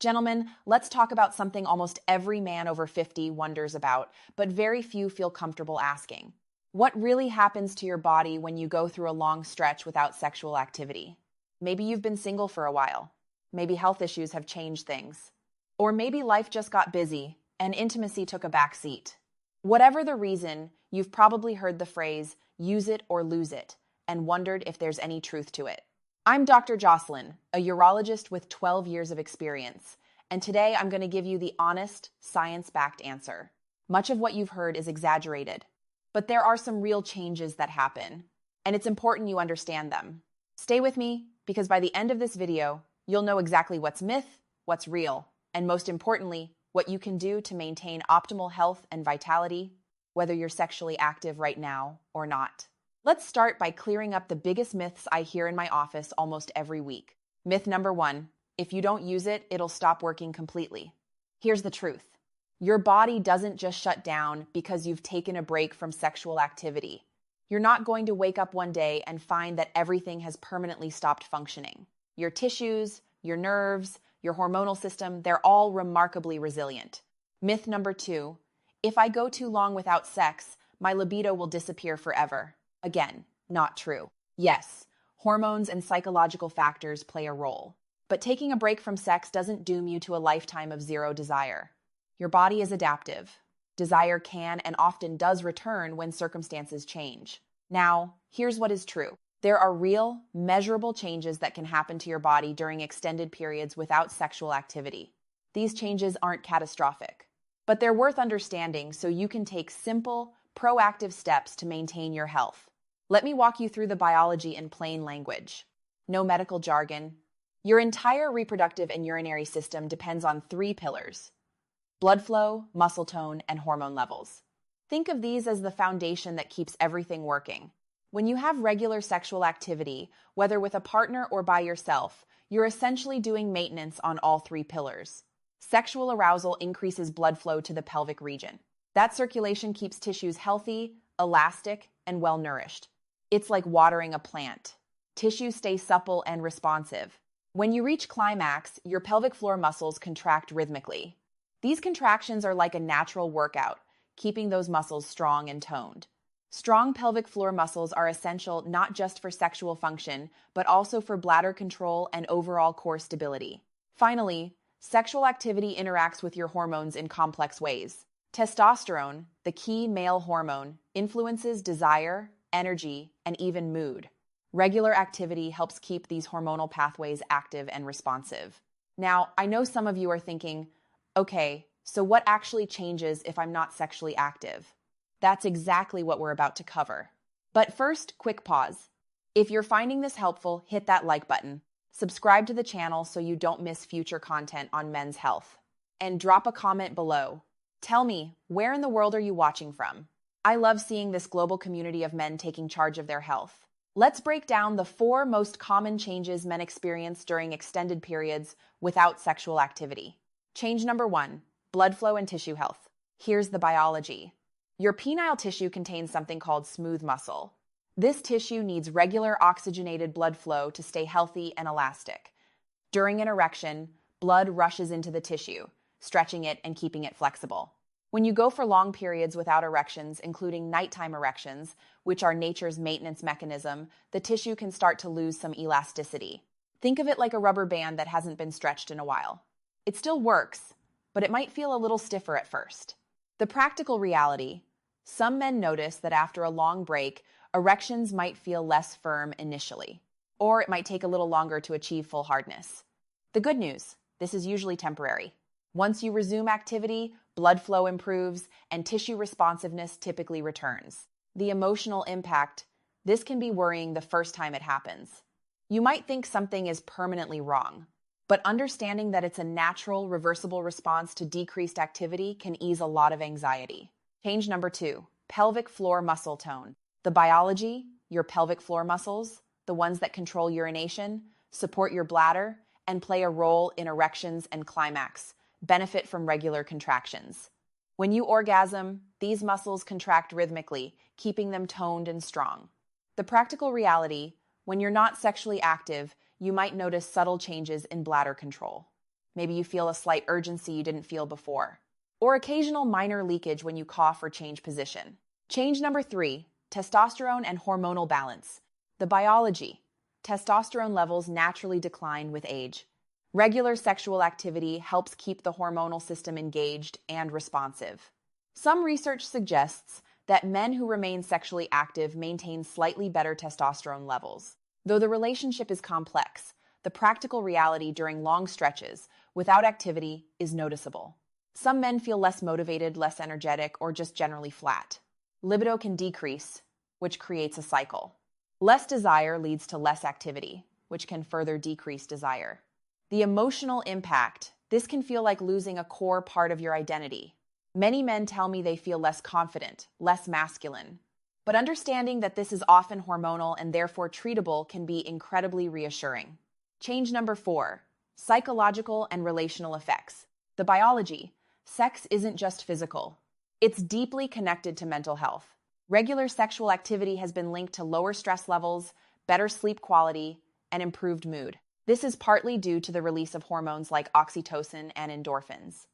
Gentlemen, let's talk about something almost every man over 50 wonders about, but very few feel comfortable asking. What really happens to your body when you go through a long stretch without sexual activity? Maybe you've been single for a while. Maybe health issues have changed things. Or maybe life just got busy and intimacy took a back seat. Whatever the reason, you've probably heard the phrase, use it or lose it, and wondered if there's any truth to it. I'm Dr. Jocelyn, a urologist with 12 years of experience, and today I'm going to give you the honest, science-backed answer. Much of what you've heard is exaggerated, but there are some real changes that happen, and it's important you understand them. Stay with me, because by the end of this video, you'll know exactly what's myth, what's real, and most importantly, what you can do to maintain optimal health and vitality, whether you're sexually active right now or not. Let's start by clearing up the biggest myths I hear in my office almost every week. Myth number 1, if you don't use it, it'll stop working completely. Here's the truth. Your body doesn't just shut down because you've taken a break from sexual activity. You're not going to wake up one day and find that everything has permanently stopped functioning. Your tissues, your nerves, your hormonal system, they're all remarkably resilient. Myth number 2, if I go too long without sex, my libido will disappear forever. Again, not true. Yes, hormones and psychological factors play a role. But taking a break from sex doesn't doom you to a lifetime of zero desire. Your body is adaptive. Desire can and often does return when circumstances change. Now, here's what is true. There are real, measurable changes that can happen to your body during extended periods without sexual activity. These changes aren't catastrophic, but they're worth understanding so you can take simple, proactive steps to maintain your health. Let me walk you through the biology in plain language. No medical jargon. Your entire reproductive and urinary system depends on 3 pillars: blood flow, muscle tone, and hormone levels. Think of these as the foundation that keeps everything working. When you have regular sexual activity, whether with a partner or by yourself, you're essentially doing maintenance on all 3 pillars. Sexual arousal increases blood flow to the pelvic region. That circulation keeps tissues healthy, elastic, and well-nourished. It's like watering a plant. Tissues stay supple and responsive. When you reach climax, your pelvic floor muscles contract rhythmically. These contractions are like a natural workout, keeping those muscles strong and toned. Strong pelvic floor muscles are essential not just for sexual function, but also for bladder control and overall core stability. Finally, sexual activity interacts with your hormones in complex ways. Testosterone, the key male hormone, influences desire, energy, and even mood. Regular activity helps keep these hormonal pathways active and responsive. Now, I know some of you are thinking, okay, so what actually changes if I'm not sexually active? That's exactly what we're about to cover. But first, quick pause. If you're finding this helpful, hit that like button. Subscribe to the channel so you don't miss future content on men's health. And drop a comment below. Tell me, where in the world are you watching from? I love seeing this global community of men taking charge of their health. Let's break down the 4 most common changes men experience during extended periods without sexual activity. Change number 1, blood flow and tissue health. Here's the biology. Your penile tissue contains something called smooth muscle. This tissue needs regular oxygenated blood flow to stay healthy and elastic. During an erection, blood rushes into the tissue, stretching it and keeping it flexible. When you go for long periods without erections, including nighttime erections, which are nature's maintenance mechanism, the tissue can start to lose some elasticity. Think of it like a rubber band that hasn't been stretched in a while. It still works, but it might feel a little stiffer at first. The practical reality: some men notice that after a long break, erections might feel less firm initially, or it might take a little longer to achieve full hardness. The good news: this is usually temporary. Once you resume activity, blood flow improves, and tissue responsiveness typically returns. The emotional impact: this can be worrying the first time it happens. You might think something is permanently wrong, but understanding that it's a natural, reversible response to decreased activity can ease a lot of anxiety. Change number 2, pelvic floor muscle tone. The biology: your pelvic floor muscles, the ones that control urination, support your bladder, and play a role in erections and climax, benefit from regular contractions. When you orgasm, these muscles contract rhythmically, keeping them toned and strong. The practical reality: when you're not sexually active, you might notice subtle changes in bladder control. Maybe you feel a slight urgency you didn't feel before, or occasional minor leakage when you cough or change position. Change number 3, testosterone and hormonal balance. The biology. Testosterone levels naturally decline with age. Regular sexual activity helps keep the hormonal system engaged and responsive. Some research suggests that men who remain sexually active maintain slightly better testosterone levels. Though the relationship is complex, the practical reality during long stretches without activity is noticeable. Some men feel less motivated, less energetic, or just generally flat. Libido can decrease, which creates a cycle. Less desire leads to less activity, which can further decrease desire. The emotional impact. This can feel like losing a core part of your identity. Many men tell me they feel less confident, less masculine. But understanding that this is often hormonal and therefore treatable can be incredibly reassuring. Change number 4, psychological and relational effects. The biology. Sex isn't just physical. It's deeply connected to mental health. Regular sexual activity has been linked to lower stress levels, better sleep quality, and improved mood. This is partly due to the release of hormones like oxytocin and endorphins.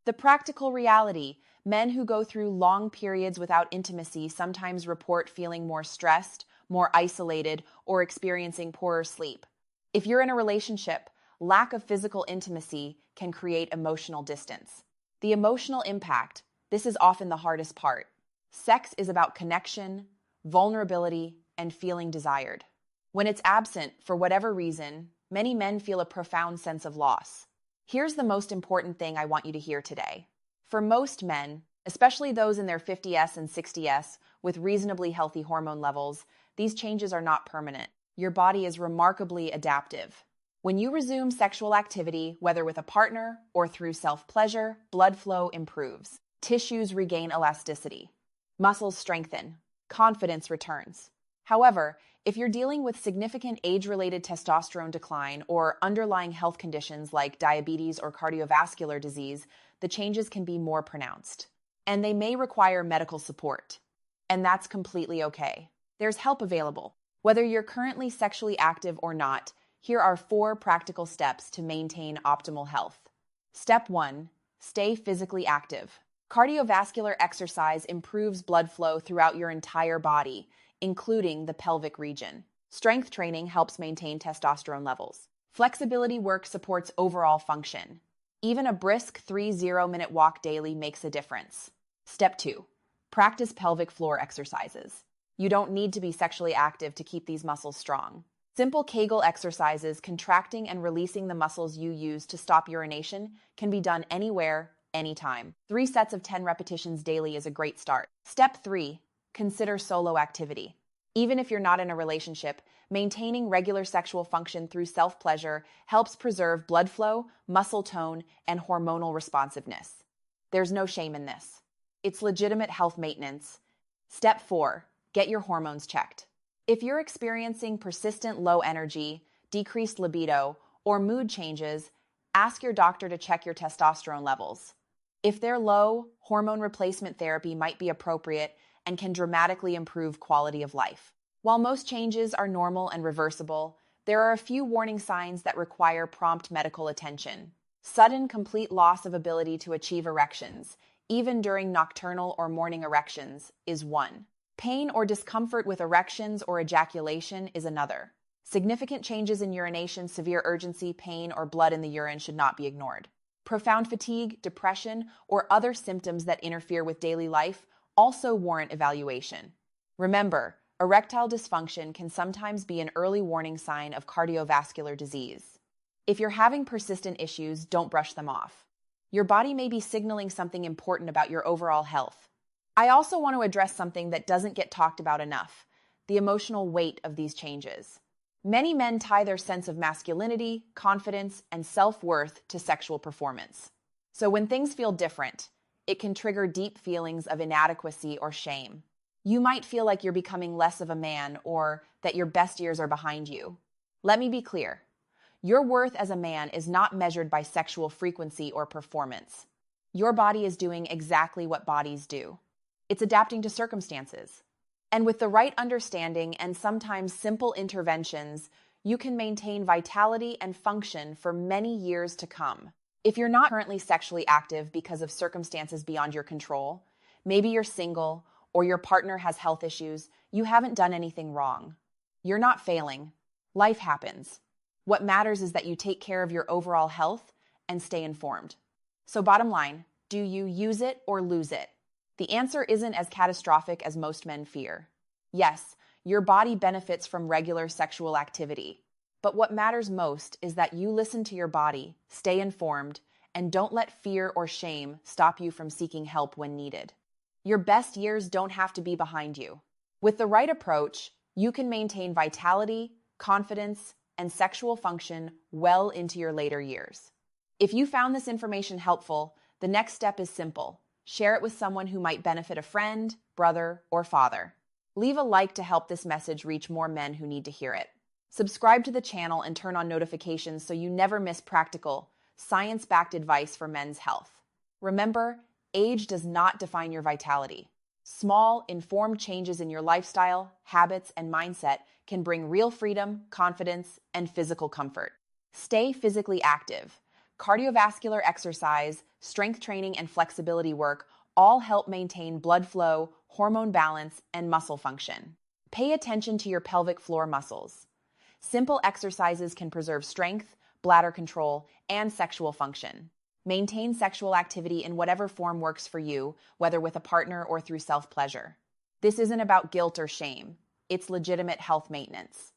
The practical reality. Men who go through long periods without intimacy sometimes report feeling more stressed, more isolated, or experiencing poorer sleep. If you're in a relationship, lack of physical intimacy can create emotional distance. The emotional impact. This is often the hardest part. Sex is about connection, vulnerability, and feeling desired. When it's absent, for whatever reason, many men feel a profound sense of loss. Here's the most important thing I want you to hear today. For most men, especially those in their 50s and 60s with reasonably healthy hormone levels, these changes are not permanent. Your body is remarkably adaptive. When you resume sexual activity, whether with a partner or through self-pleasure, blood flow improves. Tissues regain elasticity. Muscles strengthen. Confidence returns. However, if you're dealing with significant age-related testosterone decline or underlying health conditions like diabetes or cardiovascular disease, the changes can be more pronounced. And they may require medical support. And that's completely okay. There's help available. Whether you're currently sexually active or not, here are 4 practical steps to maintain optimal health. Step 1. Stay physically active. Cardiovascular exercise improves blood flow throughout your entire body, including the pelvic region. Strength training helps maintain testosterone levels. Flexibility work supports overall function. Even a brisk 30-minute walk daily makes a difference. Step 2. Practice pelvic floor exercises. You don't need to be sexually active to keep these muscles strong. Simple Kegel exercises, contracting and releasing the muscles you use to stop urination, can be done anywhere, anytime. 3 sets of 10 repetitions daily is a great start. Step 3. Consider solo activity. Even if you're not in a relationship, maintaining regular sexual function through self-pleasure helps preserve blood flow, muscle tone, and hormonal responsiveness. There's no shame in this. It's legitimate health maintenance. Step 4. Get your hormones checked. If you're experiencing persistent low energy, decreased libido, or mood changes, ask your doctor to check your testosterone levels. If they're low, hormone replacement therapy might be appropriate and can dramatically improve quality of life. While most changes are normal and reversible, there are a few warning signs that require prompt medical attention. Sudden, complete loss of ability to achieve erections, even during nocturnal or morning erections, is one. Pain or discomfort with erections or ejaculation is another. Significant changes in urination, severe urgency, pain, or blood in the urine should not be ignored. Profound fatigue, depression, or other symptoms that interfere with daily life also warrant evaluation. Remember, erectile dysfunction can sometimes be an early warning sign of cardiovascular disease. If you're having persistent issues, don't brush them off. Your body may be signaling something important about your overall health. I also want to address something that doesn't get talked about enough: the emotional weight of these changes. Many men tie their sense of masculinity, confidence, and self-worth to sexual performance. So when things feel different, it can trigger deep feelings of inadequacy or shame. You might feel like you're becoming less of a man or that your best years are behind you. Let me be clear. Your worth as a man is not measured by sexual frequency or performance. Your body is doing exactly what bodies do. It's adapting to circumstances. And with the right understanding and sometimes simple interventions, you can maintain vitality and function for many years to come. If you're not currently sexually active because of circumstances beyond your control, maybe you're single or your partner has health issues, you haven't done anything wrong. You're not failing. Life happens. What matters is that you take care of your overall health and stay informed. So bottom line, do you use it or lose it? The answer isn't as catastrophic as most men fear. Yes, your body benefits from regular sexual activity. But what matters most is that you listen to your body, stay informed, and don't let fear or shame stop you from seeking help when needed. Your best years don't have to be behind you. With the right approach, you can maintain vitality, confidence, and sexual function well into your later years. If you found this information helpful, the next step is simple. Share it with someone who might benefit: a friend, brother, or father. Leave a like to help this message reach more men who need to hear it. Subscribe to the channel and turn on notifications so you never miss practical, science-backed advice for men's health. Remember, age does not define your vitality. Small, informed changes in your lifestyle, habits, and mindset can bring real freedom, confidence, and physical comfort. Stay physically active. Cardiovascular exercise, strength training, and flexibility work all help maintain blood flow, hormone balance, and muscle function. Pay attention to your pelvic floor muscles. Simple exercises can preserve strength, bladder control, and sexual function. Maintain sexual activity in whatever form works for you, whether with a partner or through self-pleasure. This isn't about guilt or shame. It's legitimate health maintenance.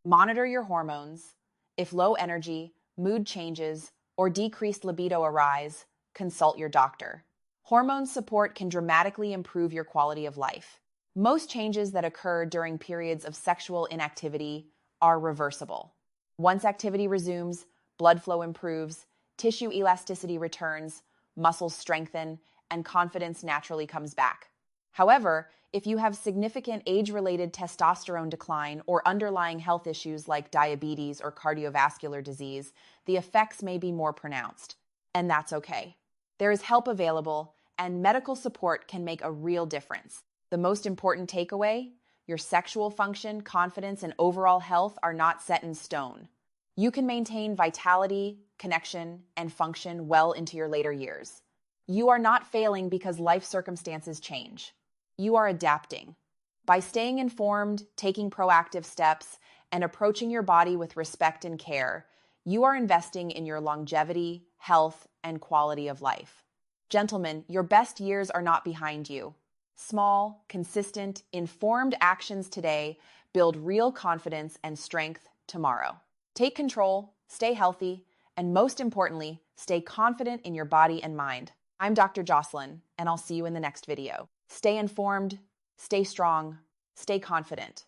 Monitor your hormones. If low energy, mood changes, or decreased libido arise, consult your doctor. Hormone support can dramatically improve your quality of life. Most changes that occur during periods of sexual inactivity are reversible. Once activity resumes, blood flow improves, tissue elasticity returns, muscles strengthen, and confidence naturally comes back. However, if you have significant age-related testosterone decline or underlying health issues like diabetes or cardiovascular disease, the effects may be more pronounced, and that's okay. There is help available, and medical support can make a real difference. The most important takeaway: your sexual function, confidence, and overall health are not set in stone. You can maintain vitality, connection, and function well into your later years. You are not failing because life circumstances change. You are adapting. By staying informed, taking proactive steps, and approaching your body with respect and care, you are investing in your longevity, health, and quality of life. Gentlemen, your best years are not behind you. Small, consistent, informed actions today build real confidence and strength tomorrow. Take control, stay healthy, and most importantly, stay confident in your body and mind. I'm Dr. Jocelyn, and I'll see you in the next video. Stay informed, stay strong, stay confident.